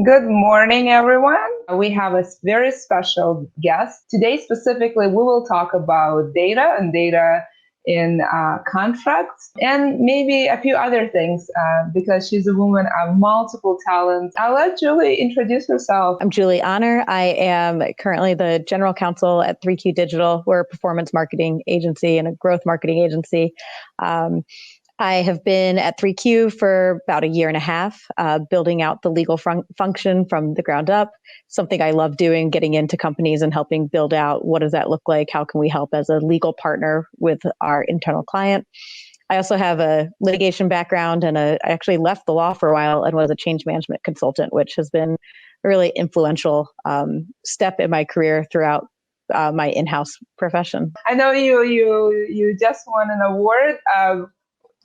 Good morning, everyone. We have a very special guest. Today, specifically, we will talk about data and data in contracts and maybe a few other things because she's a woman of multiple talents. I'll let Julie introduce herself. I'm Julie Honor. I am currently the general counsel at 3Q Digital. We're a performance marketing agency and a growth marketing agency. I have been at 3Q for about a year and a half, building out the legal function from the ground up. Something I love doing, getting into companies and helping build out what does that look like? How can we help as a legal partner with our internal client? I also have a litigation background and I actually left the law for a while and was a change management consultant, which has been a really influential step in my career throughout my in-house profession. I know you just won an award.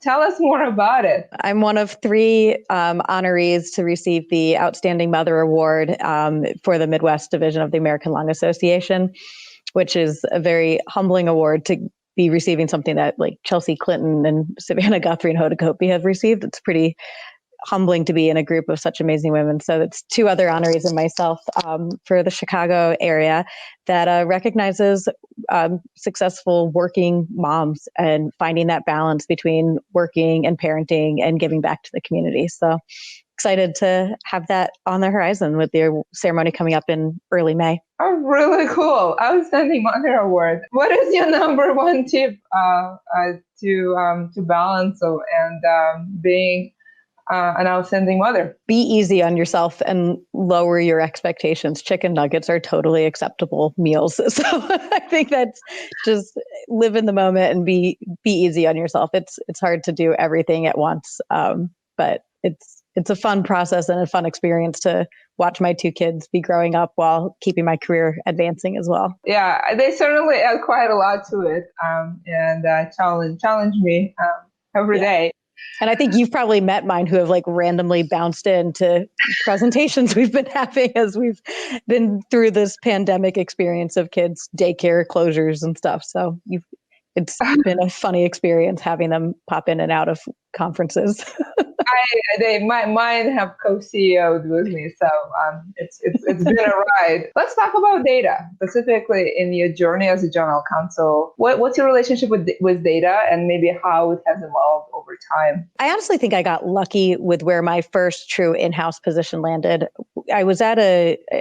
Tell us more about it. I'm one of 3 honorees to receive the Outstanding Mother Award for the Midwest Division of the American Lung Association, which is a very humbling award to be receiving something that like Chelsea Clinton and Savannah Guthrie and Hoda Kotb have received. It's pretty humbling to be in a group of such amazing women. So it's 2 other honorees and myself for the Chicago area that recognizes successful working moms and finding that balance between working and parenting and giving back to the community. So excited to have that on the horizon with the ceremony coming up in early May. Oh, really cool. Outstanding Mother Award. What is your number one tip to balance and being an outstanding mother? Be easy on yourself and lower your expectations. Chicken nuggets are totally acceptable meals. So I think that's just live in the moment and be easy on yourself. It's hard to do everything at once, but it's a fun process and a fun experience to watch my 2 kids be growing up while keeping my career advancing as well. Yeah, they certainly add quite a lot to it and challenge me every day. And I think you've probably met mine who have like randomly bounced into presentations we've been having as we've been through this pandemic experience of kids' daycare closures and stuff. So it's been a funny experience having them pop in and out of conferences. Mine have co-CEO'd with me, so it's been a ride. Let's talk about data, specifically in your journey as a general counsel. What's your relationship with data and maybe how it has evolved over time? I honestly think I got lucky with where my first true in-house position landed. I was at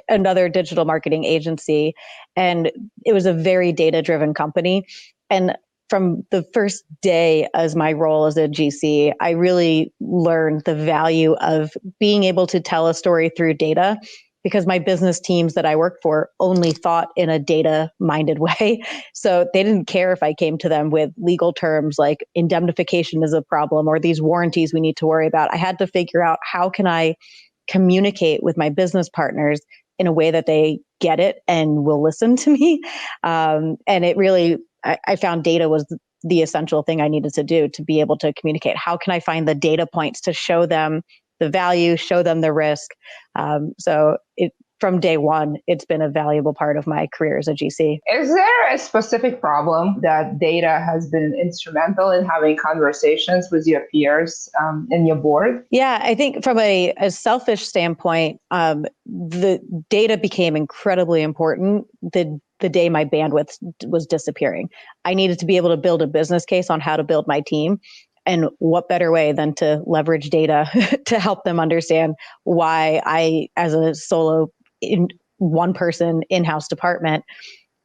another digital marketing agency, and it was a very data-driven company. And from the first day as my role as a GC, I really learned the value of being able to tell a story through data because my business teams that I worked for only thought in a data-minded way. So they didn't care if I came to them with legal terms like indemnification is a problem or these warranties we need to worry about. I had to figure out how can I communicate with my business partners in a way that they get it and will listen to me. And it really, I found data was the essential thing I needed to do to be able to communicate. How can I find the data points to show them the value, show them the risk? So from day one, it's been a valuable part of my career as a GC. Is there a specific problem that data has been instrumental in having conversations with your peers in your board? Yeah, I think from a selfish standpoint, the data became incredibly important the day my bandwidth was disappearing. I needed to be able to build a business case on how to build my team. And what better way than to leverage data to help them understand why I, as a solo one person in-house department,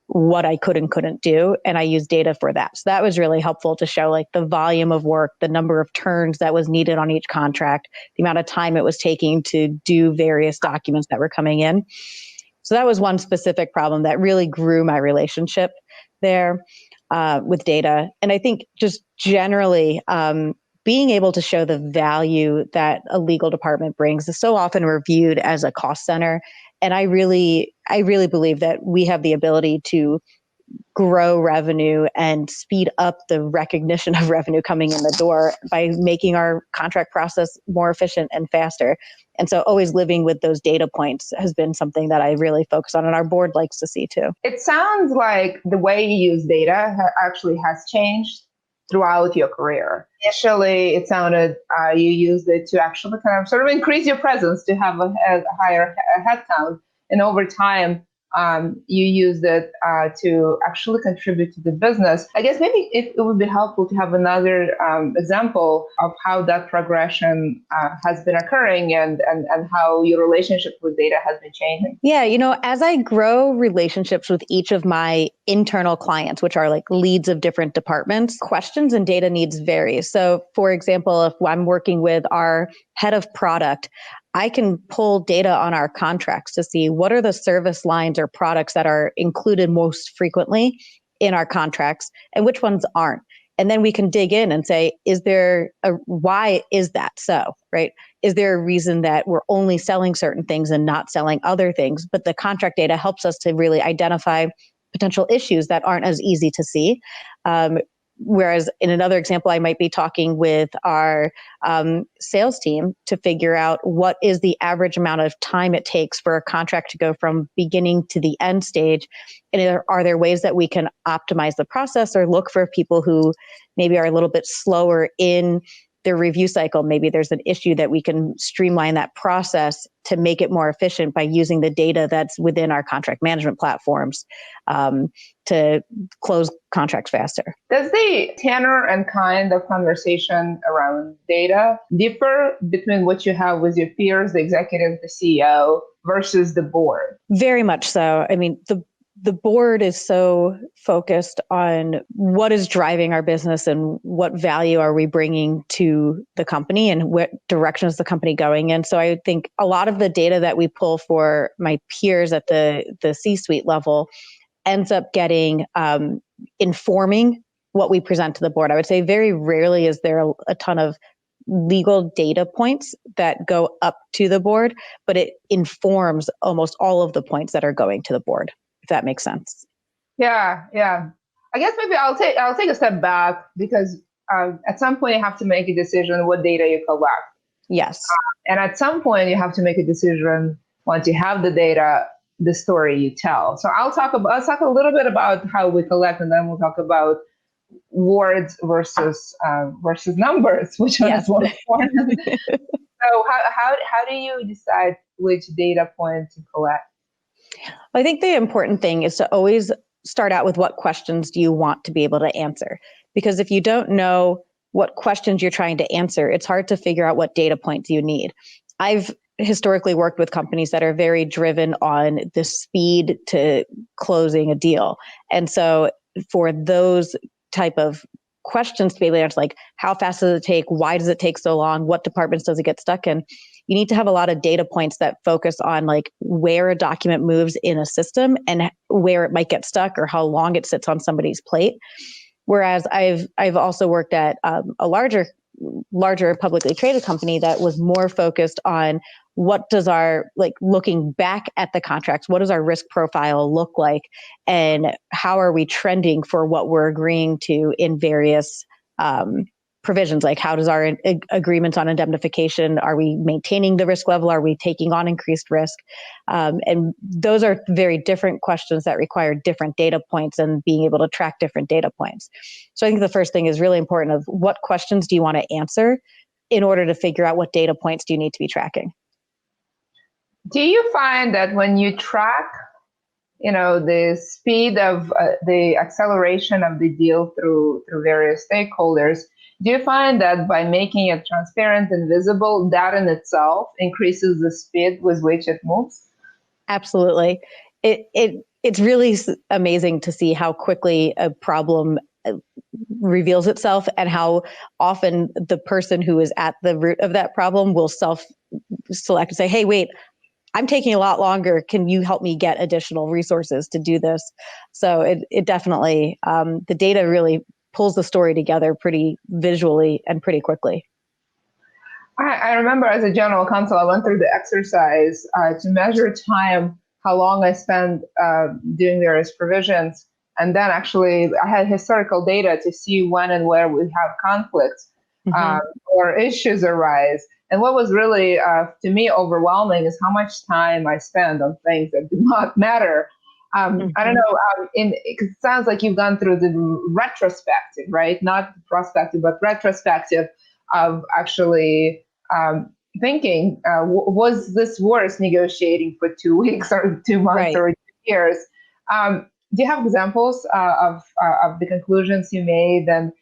what I could and couldn't do. And I use data for that. So that was really helpful to show like the volume of work, the number of turns that was needed on each contract, the amount of time it was taking to do various documents that were coming in. So that was one specific problem that really grew my relationship there with data. And I think just generally, being able to show the value that a legal department brings is so often we're viewed as a cost center. And I really believe that we have the ability to grow revenue and speed up the recognition of revenue coming in the door by making our contract process more efficient and faster. And so always living with those data points has been something that I really focus on and our board likes to see too. It sounds like the way you use data actually has changed throughout your career. Initially, it sounded you used it to actually kind of sort of increase your presence to have a higher headcount. And over time, you used it to actually contribute to the business. I guess maybe it would be helpful to have another example of how that progression has been occurring and how your relationship with data has been changing. Yeah, as I grow relationships with each of my internal clients, which are like leads of different departments, questions and data needs vary. So for example, if I'm working with our head of product, I can pull data on our contracts to see what are the service lines or products that are included most frequently in our contracts and which ones aren't. And then we can dig in and say, why is that so, right? Is there a reason that we're only selling certain things and not selling other things? But the contract data helps us to really identify potential issues that aren't as easy to see. Whereas in another example, I might be talking with our sales team to figure out what is the average amount of time it takes for a contract to go from beginning to the end stage. And are there ways that we can optimize the process or look for people who maybe are a little bit slower in their review cycle? Maybe there's an issue that we can streamline that process to make it more efficient by using the data that's within our contract management platforms to close contracts faster. Does the tenor and kind of conversation around data differ between what you have with your peers, the executive, the CEO, versus the board? Very much so. I mean, the board is so focused on what is driving our business and what value are we bringing to the company and what direction is the company going in. So I think a lot of the data that we pull for my peers at the C-suite level ends up getting informing what we present to the board. I would say very rarely is there a ton of legal data points that go up to the board, but it informs almost all of the points that are going to the board, if that makes sense. Yeah. I guess maybe I'll take a step back because at some point you have to make a decision what data you collect. Yes. And at some point you have to make a decision once you have the data, the story you tell. So I'll talk a little bit about how we collect, and then we'll talk about words versus numbers, which one is more important. So how do you decide which data point to collect? I think the important thing is to always start out with what questions do you want to be able to answer? Because if you don't know what questions you're trying to answer, it's hard to figure out what data points you need. I've historically worked with companies that are very driven on the speed to closing a deal. And so for those type of questions to be able to answer, like how fast does it take? Why does it take so long? What departments does it get stuck in? You need to have a lot of data points that focus on like where a document moves in a system and where it might get stuck or how long it sits on somebody's plate. Whereas I've also worked at a larger publicly traded company that was more focused on what does our, like looking back at the contracts, what does our risk profile look like and how are we trending for what we're agreeing to in various provisions, like how does our agreements on indemnification, are we maintaining the risk level? Are we taking on increased risk? And those are very different questions that require different data points and being able to track different data points. So I think the first thing is really important of what questions do you want to answer in order to figure out what data points do you need to be tracking? Do you find that when you track, the speed of the acceleration of the deal through various stakeholders, do you find that by making it transparent and visible, that in itself increases the speed with which it moves? Absolutely. It's really amazing to see how quickly a problem reveals itself and how often the person who is at the root of that problem will self-select and say, hey, wait, I'm taking a lot longer. Can you help me get additional resources to do this? So it definitely, the data really pulls the story together pretty visually and pretty quickly. I remember as a general counsel, I went through the exercise to measure time, how long I spent doing various provisions. And then actually I had historical data to see when and where we have conflicts or issues arise. And what was really, to me, overwhelming is how much time I spend on things that do not matter. I don't know. It sounds like you've gone through the retrospective, right? Not prospective, but retrospective of actually thinking, was this worth negotiating for 2 weeks or 2 months Right. or 2 years? Do you have examples of the conclusions you made and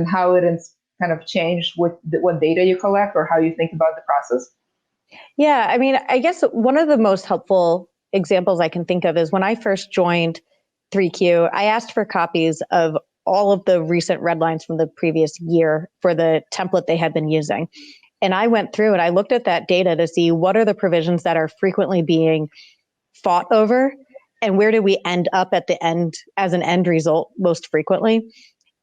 how it has kind of changed with what data you collect or how you think about the process? Yeah, I mean, I guess one of the most helpful examples I can think of is when I first joined 3Q, I asked for copies of all of the recent red lines from the previous year for the template they had been using. And I went through and I looked at that data to see what are the provisions that are frequently being fought over and where do we end up at the end as an end result most frequently.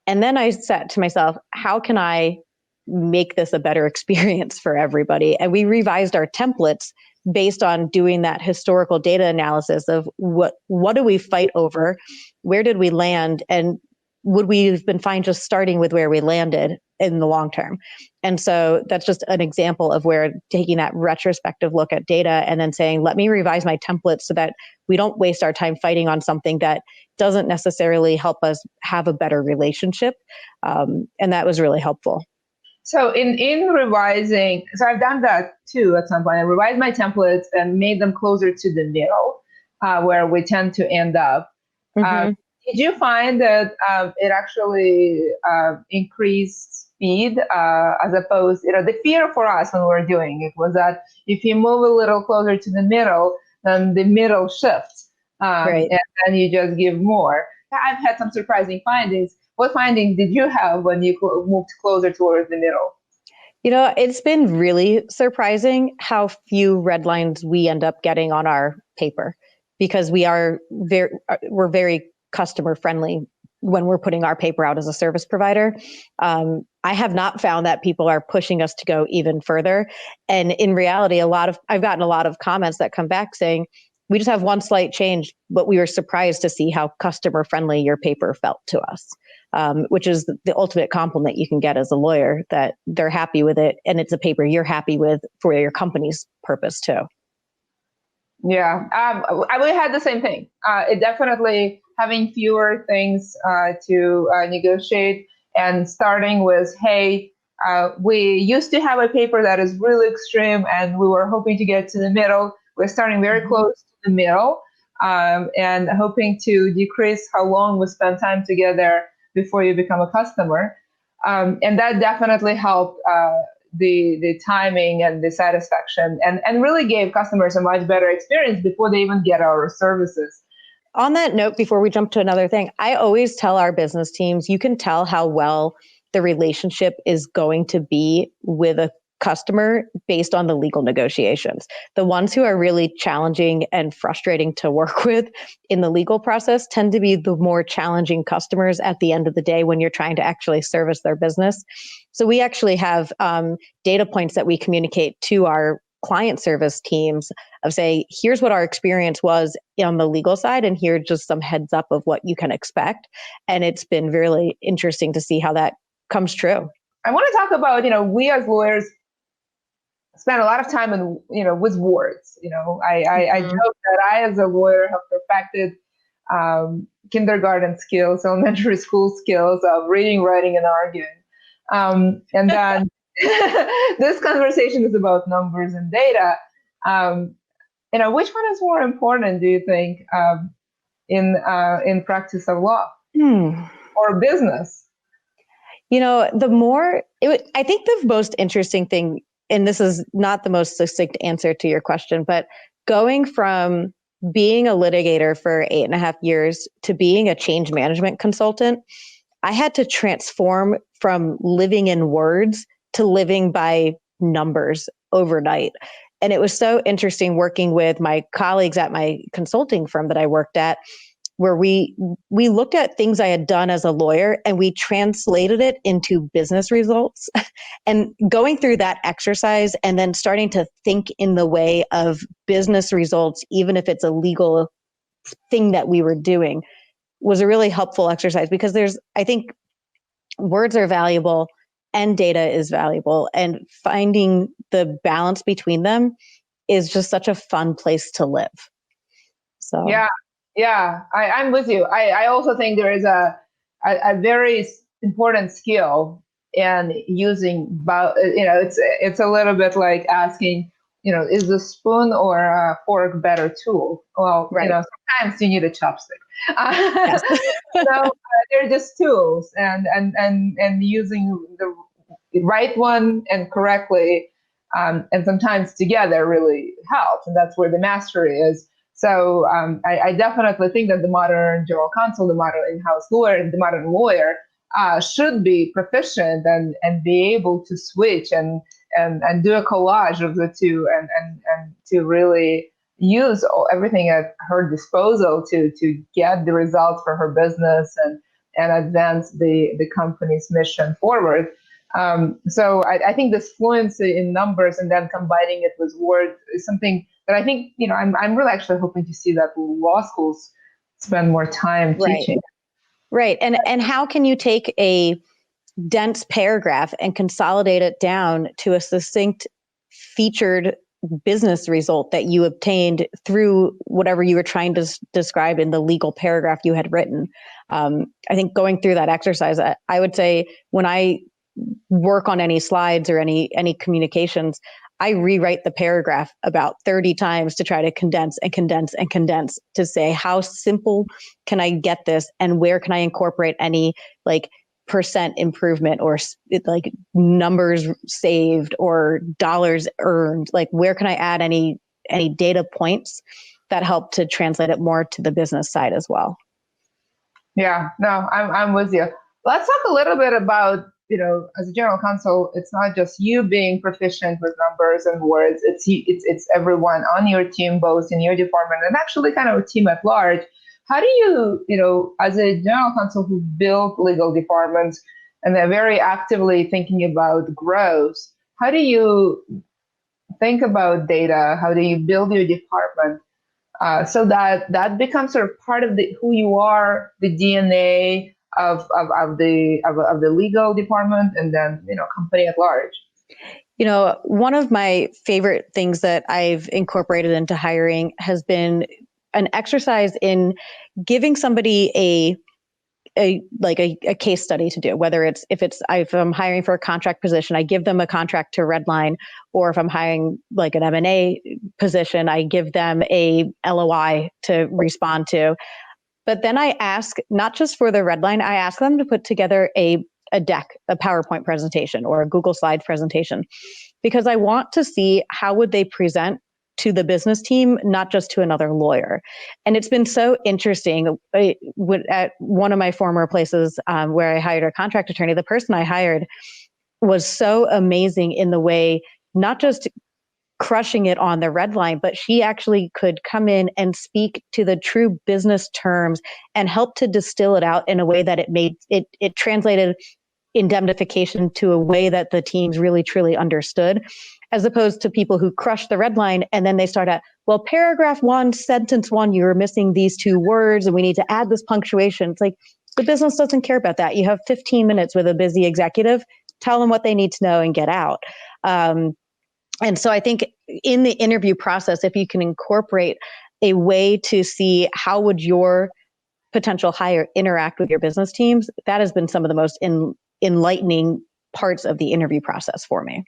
And then I said to myself, how can I make this a better experience for everybody? And we revised our templates based on doing that historical data analysis of what do we fight over, where did we land, and would we have been fine just starting with where we landed in the long term? And so that's just an example of where taking that retrospective look at data and then saying, let me revise my template so that we don't waste our time fighting on something that doesn't necessarily help us have a better relationship. And that was really helpful. So in revising, so I've done that too at some point. I revised my templates and made them closer to the middle, where we tend to end up. Mm-hmm. Did you find that it actually increased speed as opposed, the fear for us when we were doing it was that if you move a little closer to the middle, then the middle shifts, Right. and then you just give more. I've had some surprising findings. What findings did you have when you moved closer towards the middle? It's been really surprising how few red lines we end up getting on our paper because we're very customer friendly when we're putting our paper out as a service provider. I have not found that people are pushing us to go even further. And in reality, I've gotten a lot of comments that come back saying, we just have one slight change, but we were surprised to see how customer friendly your paper felt to us. Which is the ultimate compliment you can get as a lawyer, that they're happy with it and it's a paper you're happy with for your company's purpose too. Yeah, we had the same thing. It definitely having fewer things to negotiate and starting with, hey, we used to have a paper that is really extreme and we were hoping to get to the middle. We're starting very close to the middle and hoping to decrease how long we spend time together before you become a customer. And that definitely helped the timing and the satisfaction and really gave customers a much better experience before they even get our services. On that note, before we jump to another thing, I always tell our business teams, you can tell how well the relationship is going to be with a customer based on the legal negotiations. The ones who are really challenging and frustrating to work with in the legal process tend to be the more challenging customers at the end of the day when you're trying to actually service their business. So we actually have data points that we communicate to our client service teams of say, here's what our experience was on the legal side, and here just some heads up of what you can expect. And it's been really interesting to see how that comes true. I want to talk about, we as lawyers spend a lot of time with words. I joke that I, as a lawyer, have perfected kindergarten skills, elementary school skills of reading, writing, and arguing. And then this conversation is about numbers and data. Which one is more important, do you think, in practice of law or business? I think the most interesting thing, and this is not the most succinct answer to your question, but going from being a litigator for 8.5 years to being a change management consultant, I had to transform from living in words to living by numbers overnight. And it was so interesting working with my colleagues at my consulting firm that I worked at, where we looked at things I had done as a lawyer and we translated it into business results. And going through that exercise and then starting to think in the way of business results, even if it's a legal thing that we were doing, was a really helpful exercise, because I think words are valuable and data is valuable, and finding the balance between them is just such a fun place to live. So yeah. Yeah, I'm with you. I also think there is a very important skill in using, it's a little bit like asking, is a spoon or a fork better tool? Well, Right. sometimes you need a chopstick. Yes. They're just tools, and using the right one and correctly, and sometimes together really helps, and that's where the mastery is. So I definitely think that the modern general counsel, the modern in-house lawyer, the modern lawyer should be proficient and be able to switch and do a collage of the two, and to really use everything at her disposal to get the results for her business and advance the company's mission forward. So I think this fluency in numbers and then combining it with words is something that I think, I'm really actually hoping to see that law schools spend more time Right. teaching. Right. And how can you take a dense paragraph and consolidate it down to a succinct, featured business result that you obtained through whatever you were trying to describe in the legal paragraph you had written? I think going through that exercise, I would say when I work on any slides or any communications, I rewrite the paragraph about 30 times to try to condense and condense and condense to say, how simple can I get this, and where can I incorporate any like percent improvement or like numbers saved or dollars earned? Like, where can I add any data points that help to translate it more to the business side as well? Yeah, no, I'm with you. Let's talk a little bit about, as a general counsel, it's not just you being proficient with numbers and words. It's everyone on your team, both in your department and actually kind of a team at large. How do you, as a general counsel who built legal departments and they're very actively thinking about growth, how do you think about data? How do you build your department so that becomes sort of part of who you are, the DNA of the legal department, and then company at large. One of my favorite things that I've incorporated into hiring has been an exercise in giving somebody a case study to do, whether if I'm hiring for a contract position, I give them a contract to redline, or if I'm hiring like an M&A position, I give them a LOI to respond to. But then I ask, not just for the redline, I ask them to put together a deck, a PowerPoint presentation or a Google Slide presentation, because I want to see how would they present to the business team, not just to another lawyer. And it's been so interesting. At one of my former places where I hired a contract attorney, the person I hired was so amazing in the way, not just crushing it on the red line, but she actually could come in and speak to the true business terms and help to distill it out in a way that it translated indemnification to a way that the teams really truly understood, as opposed to people who crush the red line and then they start at, well, paragraph 1, sentence 1, you're missing these 2 words and we need to add this punctuation. It's like, the business doesn't care about that. You have 15 minutes with a busy executive, tell them what they need to know and get out. And so I think in the interview process, if you can incorporate a way to see how would your potential hire interact with your business teams, that has been some of the most enlightening parts of the interview process for me.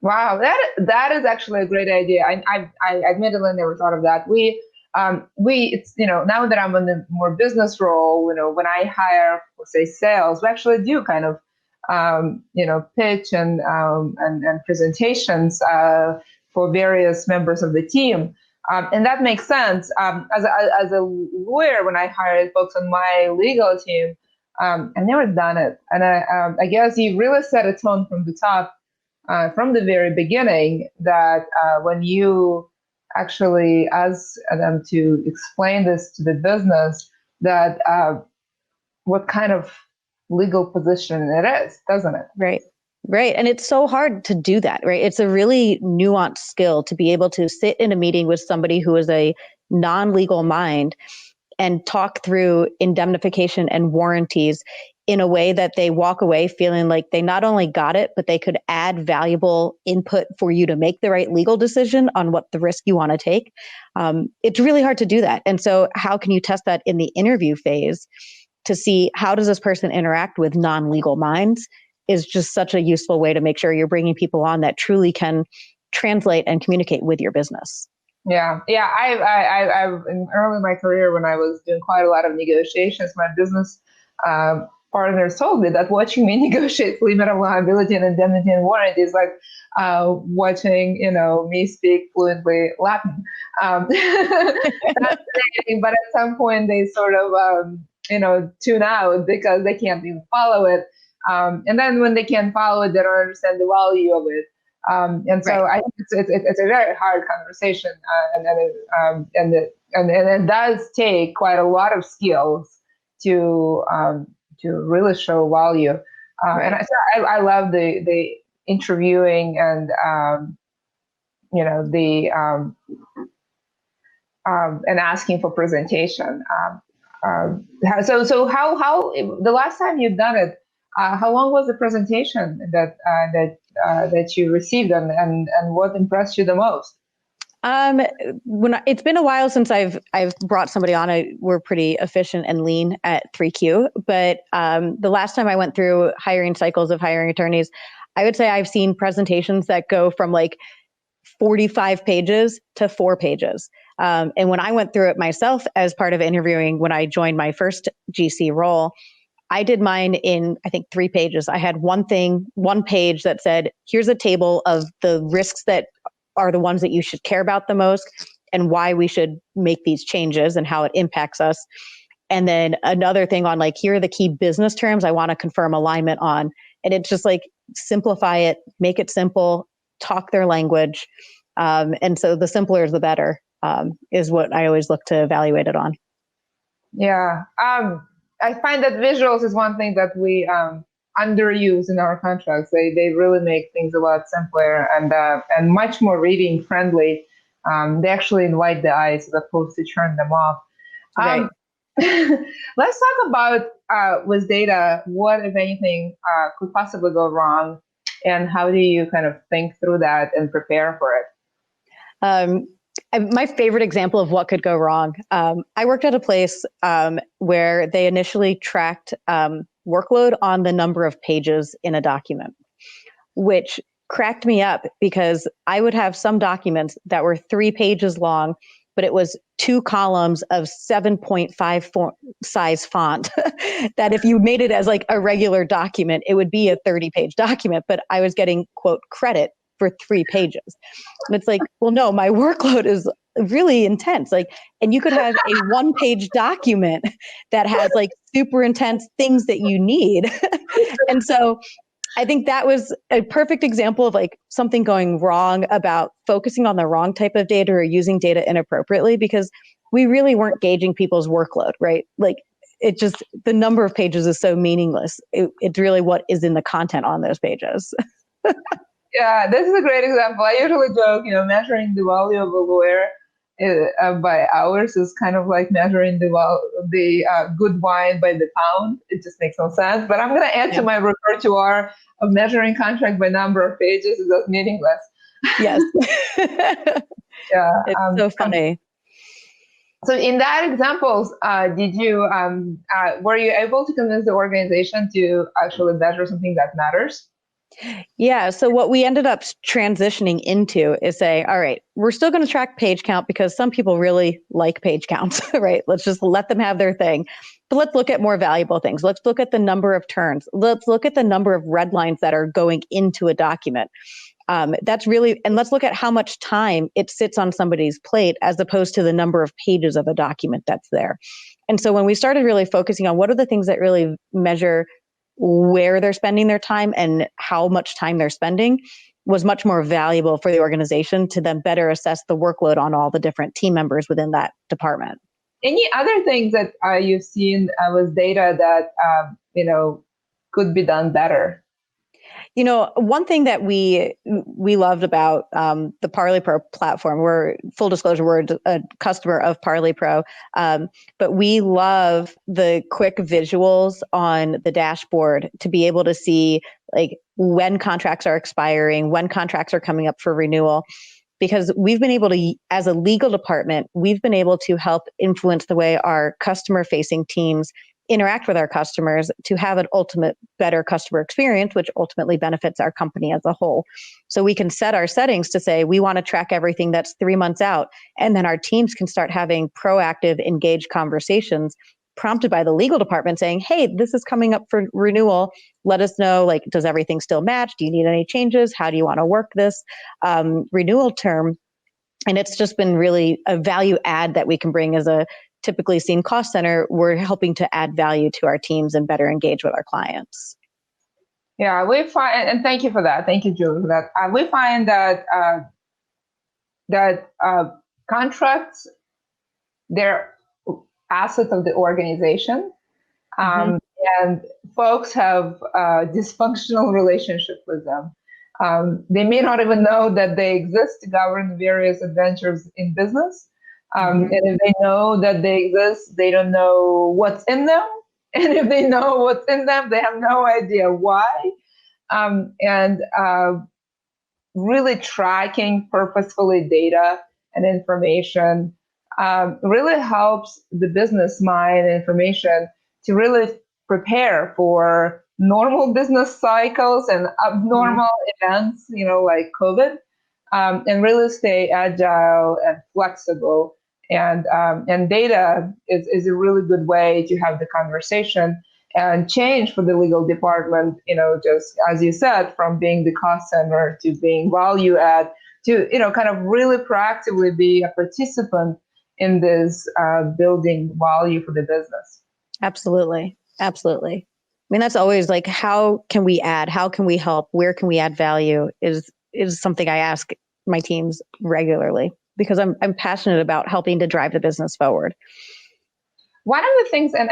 Wow, that is actually a great idea. I admittedly never thought of that. It's now that I'm in the more business role, when I hire for say sales, we actually do kind of pitch and presentations for various members of the team. And that makes sense. As a lawyer, when I hired folks on my legal team, I've never done it. And I guess you really set a tone from the top, from the very beginning, that when you actually ask them to explain this to the business, that what kind of legal position it is, doesn't it? Right. Right. And it's so hard to do that, right? It's a really nuanced skill to be able to sit in a meeting with somebody who is a non-legal mind and talk through indemnification and warranties in a way that they walk away feeling like they not only got it, but they could add valuable input for you to make the right legal decision on what the risk you want to take. It's really hard to do that. And so how can you test that in the interview phase to see how does this person interact with non-legal minds is just such a useful way to make sure you're bringing people on that truly can translate and communicate with your business. Yeah. I've in early in my career when I was doing quite a lot of negotiations, my business partners told me that watching me negotiate limit of liability and indemnity and warranty is like watching, me speak fluently Latin. That's amazing, but at some point they sort of, tune out because they can't even follow it. And then when they can't follow it, they don't understand the value of it. And so I think it's a very hard conversation, and it does take quite a lot of skills to really show value. And I love the interviewing and and asking for presentation. So how the last time you've done it? How long was the presentation that you received, and what impressed you the most? It's been a while since I've brought somebody on. We're pretty efficient and lean at 3Q, but the last time I went through hiring cycles of hiring attorneys, I would say I've seen presentations that go from like 45 pages to 4 pages. And when I went through it myself as part of interviewing, when I joined my first GC role, I did mine in, I think, 3 pages. I had one page that said, here's a table of the risks that are the ones that you should care about the most and why we should make these changes and how it impacts us. And then another thing on like, here are the key business terms I want to confirm alignment on. And it's just like, simplify it, make it simple, talk their language. And so the simpler is the better, is what I always look to evaluate it on. Yeah. I find that visuals is one thing that we underuse in our contracts. They really make things a lot simpler and much more reading friendly. They actually invite the eyes as opposed to turn them off. Right. Let's talk about with data, what, if anything, could possibly go wrong, and how do you kind of think through that and prepare for it? My favorite example of what could go wrong. I worked at a place where they initially tracked workload on the number of pages in a document, which cracked me up because I would have some documents that were 3 pages long, but it was 2 columns of 7.5 size font that if you made it as like a regular document, it would be a 30-page document, but I was getting, quote, credit for 3 pages. And it's like, well, no, my workload is really intense. Like, and you could have a 1-page document that has like super intense things that you need. And so I think that was a perfect example of like something going wrong about focusing on the wrong type of data or using data inappropriately, because we really weren't gauging people's workload, right? Like it just, the number of pages is so meaningless. It's really what is in the content on those pages. Yeah, this is a great example. I usually joke, measuring the value of a lawyer by hours is kind of like measuring the good wine by the pound. It just makes no sense. But I'm going to add to my repertoire of measuring contract by number of pages is just meaningless. Yes. Yeah, it's so funny. So in that examples, were you able to convince the organization to actually measure something that matters? Yeah. So what we ended up transitioning into is saying, all right, we're still going to track page count because some people really like page counts, right? Let's just let them have their thing. But let's look at more valuable things. Let's look at the number of turns. Let's look at the number of red lines that are going into a document. That's really, and let's look at how much time it sits on somebody's plate as opposed to the number of pages of a document that's there. And so when we started really focusing on what are the things that really measure where they're spending their time and how much time they're spending, was much more valuable for the organization to then better assess the workload on all the different team members within that department. Any other things that you've seen with data that could be done better? One thing that we loved about the Parley Pro platform, we're full disclosure, we're a customer of Parley Pro, but we love the quick visuals on the dashboard to be able to see like when contracts are expiring, when contracts are coming up for renewal. Because we've been able to, as a legal department, we've been able to help influence the way our customer-facing teams interact with our customers to have an ultimate better customer experience, which ultimately benefits our company as a whole. So we can set our settings to say, we want to track everything that's 3 months out. And then our teams can start having proactive, engaged conversations prompted by the legal department saying, hey, this is coming up for renewal. Let us know, like, does everything still match? Do you need any changes? How do you want to work this renewal term? And it's just been really a value add that we can bring as a typically seen cost center. We're helping to add value to our teams and better engage with our clients. Yeah, we find, and thank you for that. Thank you, Julie, for that. We find that contracts, they're assets of the organization, and folks have a dysfunctional relationship with them. They may not even know that they exist to govern various adventures in business. And if they know that they exist, they don't know what's in them. And if they know what's in them, they have no idea why. And really tracking purposefully data and information really helps the business mind and information to really prepare for normal business cycles and abnormal events, like COVID, and really stay agile and flexible. And data is a really good way to have the conversation and change for the legal department, just as you said, from being the cost center to being value add to, kind of really proactively be a participant in this building value for the business. Absolutely. Absolutely. I mean, that's always like, how can we add? How can we help? Where can we add value is something I ask my teams regularly because I'm passionate about helping to drive the business forward. One of the things, and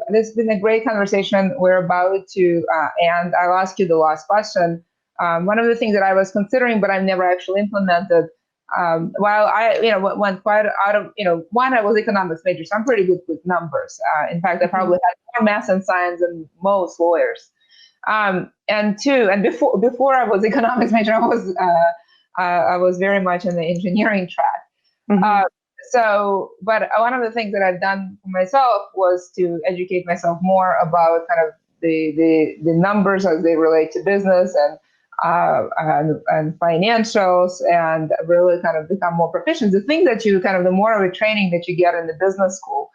this has been a great conversation. We're about to end. I'll ask you the last question. One of the things that I was considering, but I've never actually implemented, while I, went quite out of, one, I was economics major, so I'm pretty good with numbers. In fact, I probably had more math and science than most lawyers. And two, and before I was economics major, I was very much in the engineering track. But one of the things that I've done for myself was to educate myself more about kind of the numbers as they relate to business and financials, and really kind of become more proficient. The thing that the more of a training that you get in the business school,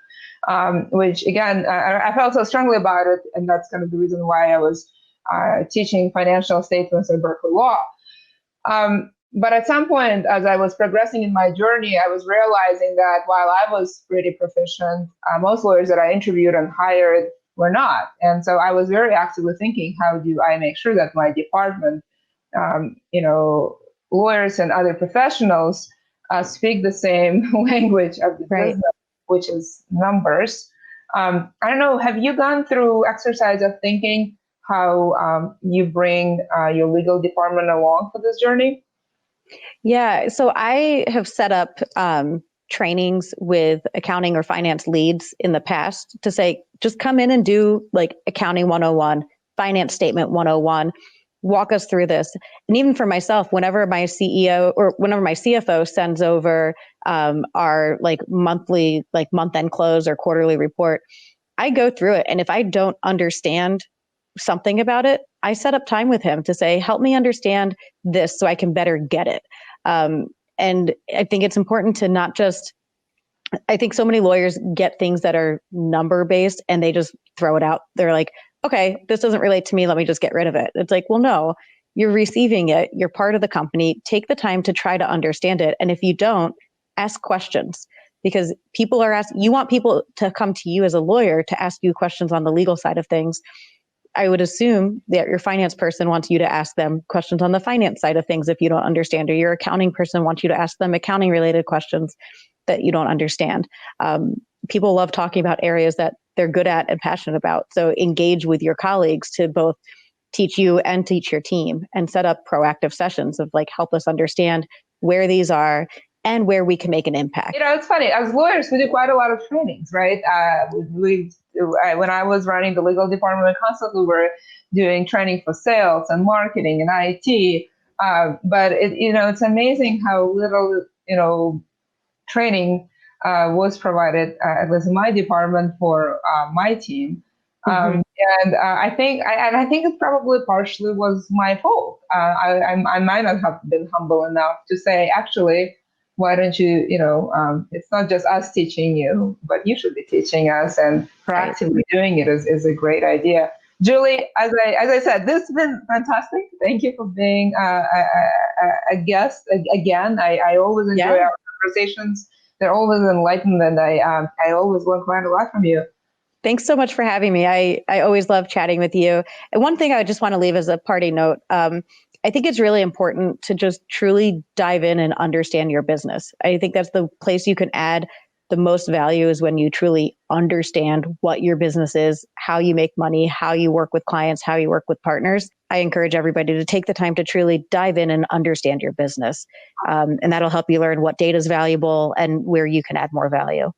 which again, I felt so strongly about it, and that's kind of the reason why I was teaching financial statements at Berkeley Law. But at some point, as I was progressing in my journey, I was realizing that while I was pretty proficient, most lawyers that I interviewed and hired were not. And so I was very actively thinking, how do I make sure that my department, lawyers and other professionals speak the same language of the business, which is numbers. I don't know, have you gone through exercise of thinking how you bring your legal department along for this journey? Yeah, so I have set up trainings with accounting or finance leads in the past to say, just come in and do like accounting 101, finance statement 101, walk us through this. And even for myself, whenever my CEO or whenever my CFO sends over our like monthly, like month-end close or quarterly report, I go through it. And if I don't understand something about it, I set up time with him to say, help me understand this so I can better get it. And I think it's important to not just, I think so many lawyers get things that are number based and they just throw it out. They're like, okay, this doesn't relate to me. Let me just get rid of it. It's like, well, no, you're receiving it. You're part of the company. Take the time to try to understand it. And if you don't, ask questions, because people are asking, you want people to come to you as a lawyer to ask you questions on the legal side of things. I would assume that your finance person wants you to ask them questions on the finance side of things if you don't understand, or your accounting person wants you to ask them accounting related questions that you don't understand. People love talking about areas that they're good at and passionate about. So engage with your colleagues to both teach you and teach your team, and set up proactive sessions of like, help us understand where these are and where we can make an impact. It's funny. As lawyers, we do quite a lot of trainings, right? When I was running the legal department at Counsel, we were doing training for sales and marketing and IT. But it's amazing how little, training was provided, at least in my department, for my team. And I think it probably partially was my fault. I might not have been humble enough to say, actually, why don't you, it's not just us teaching you, but you should be teaching us, and proactively doing it is a great idea. Julie, as I said, this has been fantastic. Thank you for being a guest again. I always enjoy our conversations. They're always enlightened, and I always learn quite a lot from you. Thanks so much for having me. I always love chatting with you. And one thing I just want to leave as a parting note, I think it's really important to just truly dive in and understand your business. I think that's the place you can add the most value, is when you truly understand what your business is, how you make money, how you work with clients, how you work with partners. I encourage everybody to take the time to truly dive in and understand your business. And that'll help you learn what data is valuable and where you can add more value.